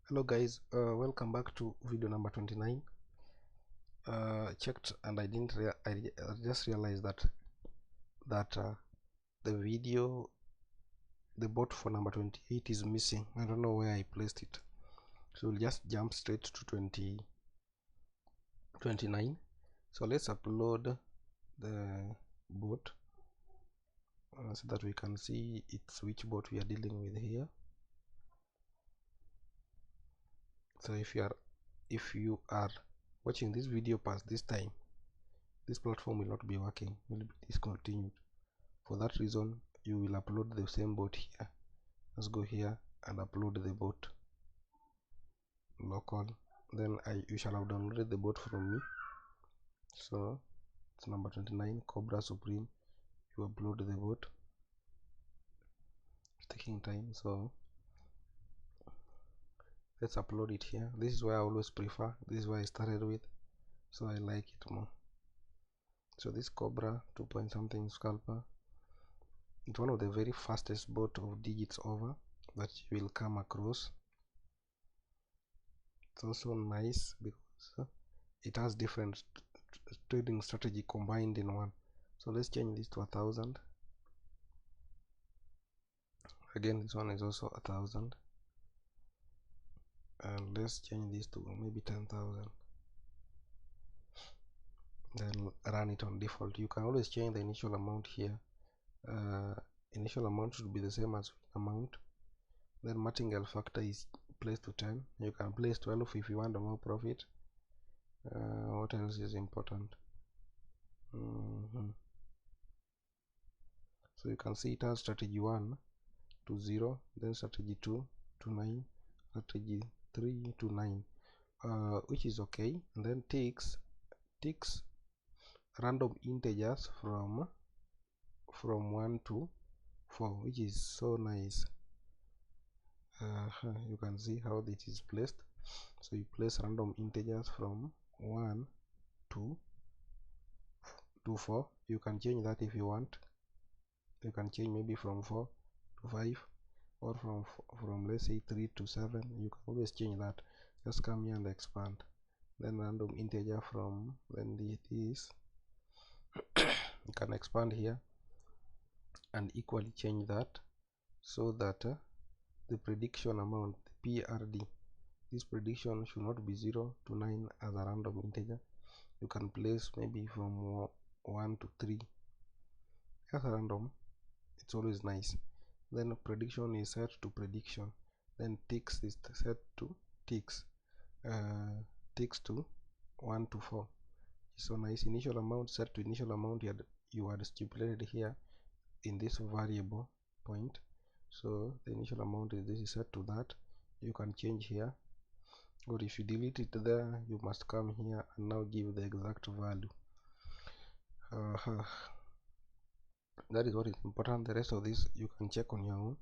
Hello guys, welcome back to video number 29. Checked and I just realized that the bot for number 28 is missing. I don't know where I placed it, so we'll just jump straight to 29. So let's upload the bot so that we can see it's which bot we are dealing with here. So if you are watching this video past this time, this platform will not be working, will be discontinued. For that reason, you will upload the same bot here. Let's go here and upload the bot local. Then you shall have downloaded the bot from me. So it's number 29, Cobra Supreme. You upload the bot. It's taking time, so let's upload it here. This is where I always prefer. This is where I started with, so I like it more. So this Cobra 2 point something scalper, it's one of the very fastest bot of digits over that you will come across. It's also nice because it has different trading strategy combined in one. So let's change this to 1,000. Again, this one is also 1,000, and let's change this to maybe 10,000. Then run it on default. You can always change the initial amount here. Initial amount should be the same as amount. Then martingale factor is placed to 10. You can place 12 if you want more profit. What else is important? So you can see it has strategy 1 to 0, then strategy 2 to 9, strategy 3 to 9, which is okay. And then takes random integers from 1 to 4, which is so nice. You can see how it is placed. So you place random integers from 1 to 4. You can change that if you want. You can change maybe from 4 to 5, or from let's say 3 to 7. You can always change that. Just come here and expand. Then random integer from, then this you can expand here and equally change that, so that the prediction amount, the PRD, this prediction should not be 0 to 9 as a random integer. You can place maybe from 1 to 3 as a random. It's always nice. Then prediction is set to prediction. Then ticks is set to ticks. Ticks to 1 to 4. So nice. Initial amount set to initial amount you had stipulated here in this variable point. So the initial amount is set to that. You can change here, or if you delete it there, you must come here and now give the exact value. That is what is important. The rest of this you can check on your own.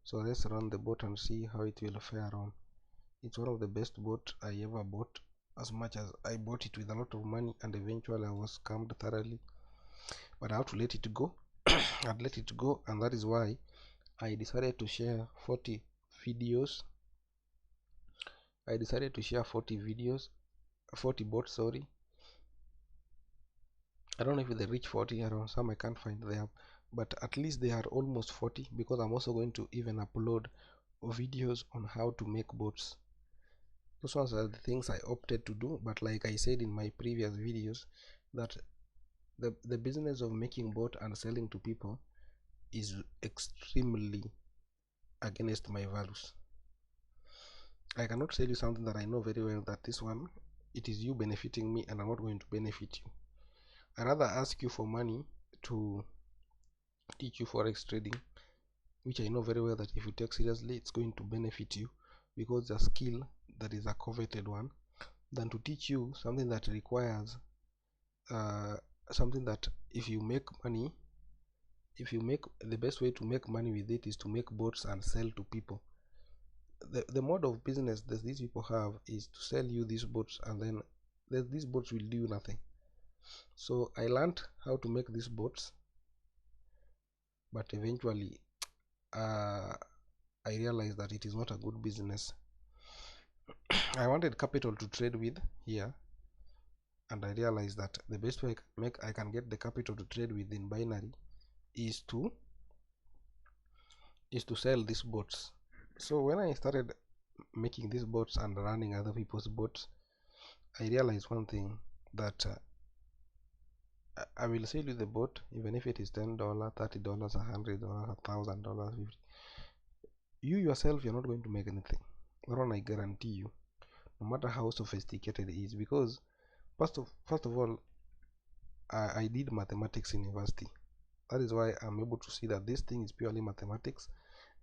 So let's run the bot and see how it will fare on. It's one of the best bot I ever bought, as much as I bought it with a lot of money and eventually I was scammed thoroughly, but I have to let it go. I'd let it go, and that is why I decided to share 40 videos. I decided to share 40 bots, sorry. I don't know if they reach 40 around, some I can't find them, but at least they are almost 40, because I'm also going to even upload videos on how to make bots. Those ones are the things I opted to do, but like I said in my previous videos, that the business of making bot and selling to people is extremely against my values. I cannot tell you something that I know very well, that this one, it is you benefiting me and I'm not going to benefit you. I rather ask you for money to teach you forex trading, which I know very well that if you take seriously, it's going to benefit you, because it's a skill that is a coveted one, than to teach you something that requires something that if you make money, the best way to make money with it is to make bots and sell to people. The mode of business that these people have is to sell you these bots, and then these bots will do nothing. So I learned how to make these bots, but eventually I realized that it is not a good business. I wanted capital to trade with here, and I realized that the best way I can get the capital to trade with in binary is to sell these bots. So when I started making these bots and running other people's bots, I realized one thing, that I will sell you the bot even if it is $10, $30, $100, $1,000, $50. You yourself, you're not going to make anything. That one I guarantee you, no matter how sophisticated it is, because first of all, I did mathematics in university. That is why I'm able to see that this thing is purely mathematics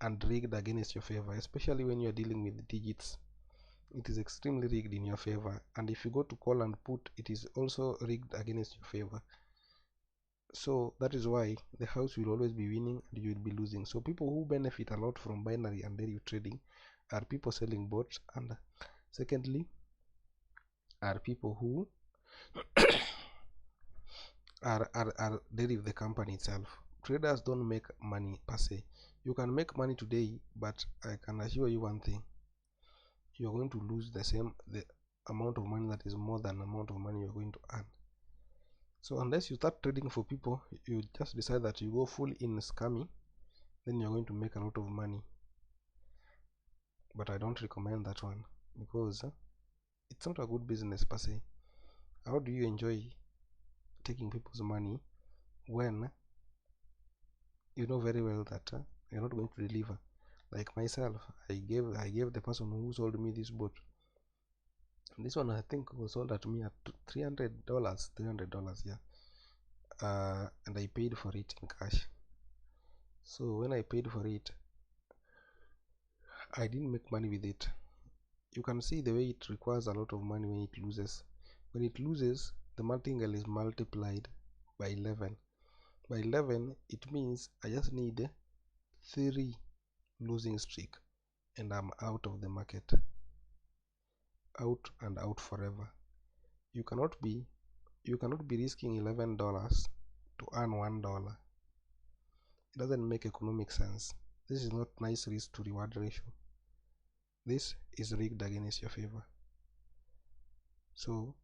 and rigged against your favor, especially when you're dealing with digits. It is extremely rigged in your favor, and if you go to call and put, it is also rigged against your favor. So that is why the house will always be winning and you will be losing. So people who benefit a lot from binary and derivative trading are people selling bots, and secondly are people who are derivative the company itself. Traders don't make money per se. You can make money today, but I can assure you one thing, you're going to lose the amount of money that is more than the amount of money you're going to earn. So unless you start trading for people, you just decide that you go full in scamming, then you're going to make a lot of money. But I don't recommend that one, because it's not a good business per se. How do you enjoy taking people's money when you know very well that you're not going to deliver? Like myself, I gave the person who sold me this boat. This one I think was sold at me at $300, yeah. And I paid for it in cash. So when I paid for it, I didn't make money with it. You can see the way it requires a lot of money when it loses. When it loses, the martingale is multiplied by 11. By 11, it means I just need 3 losing streak and I'm out of the market. Out and out forever. You cannot be risking $11 to earn $1. It doesn't make economic sense. This is not nice risk to reward ratio. This is rigged against your favor. So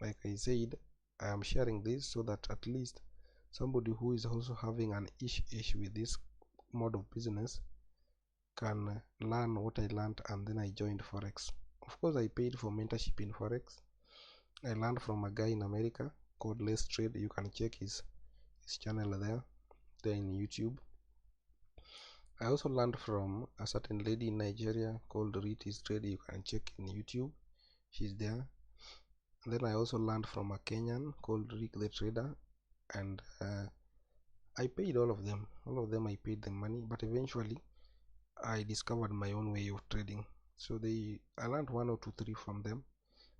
like I said, I am sharing this so that at least somebody who is also having an issue with this mode of business can learn what I learned, and then I joined Forex. Of course, I paid for mentorship in Forex. I learned from a guy in America called Let's Trade. You can check his channel there in YouTube. I also learned from a certain lady in Nigeria called Riti's Trade. You can check in YouTube. She's there. And then I also learned from a Kenyan called Rick the Trader, and I paid all of them. I paid them money, but eventually I discovered my own way of trading. So I learned 1 or 2, 3 from them,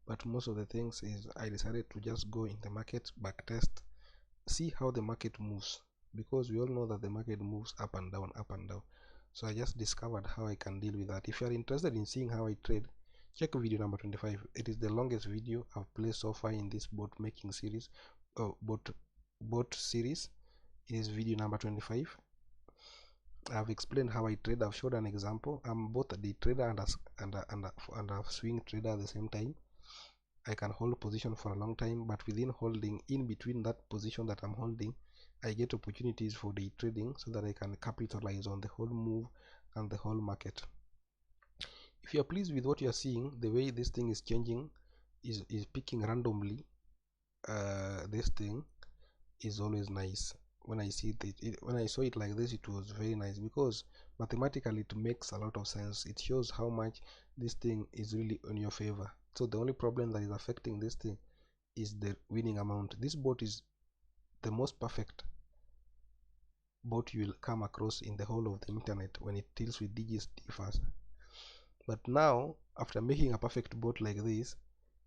but most of the things is I decided to just go in the market, back test, see how the market moves, because we all know that the market moves up and down, up and down. So I just discovered how I can deal with that. If you are interested in seeing how I trade, check video number 25. It is the longest video I've placed so far in this bot making series, bot series. It is video number 25. I've explained how I trade. I've showed an example. I'm both a day trader and a swing trader at the same time. I can hold position for a long time, but within holding, in between that position that I'm holding, I get opportunities for day trading so that I can capitalize on the whole move and the whole market. If you're pleased with what you're seeing, the way this thing is changing, is picking randomly, this thing is always nice. When I see when I saw it like this, it was very nice, because mathematically it makes a lot of sense. It shows how much this thing is really in your favor. So the only problem that is affecting this thing is the winning amount. This bot is the most perfect bot you will come across in the whole of the internet when it deals with digits differs. But now, after making a perfect bot like this,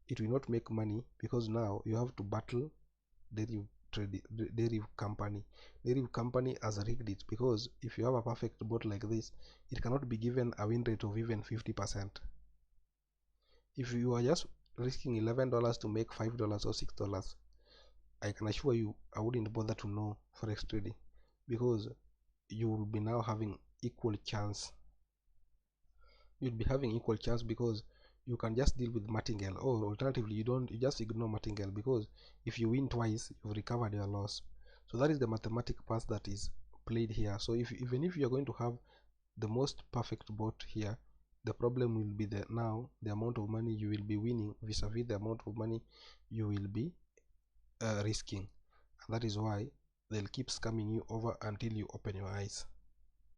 it will not make money, because now you have to battle derivative company. Derivative company has rigged it, because if you have a perfect bot like this, it cannot be given a win rate of even 50%. If you are just risking $11 to make $5 or $6, I can assure you I wouldn't bother to know forex trading, because you will be now having equal chance. You'll be having equal chance, because you can just deal with martingale, or alternatively you just ignore martingale, because if you win twice, you've recovered your loss. So that is the mathematical part that is played here. So even if you're going to have the most perfect bot here, the problem will be the amount of money you will be winning vis-a-vis the amount of money you will be risking. And that is why they'll keep scamming you over until you open your eyes.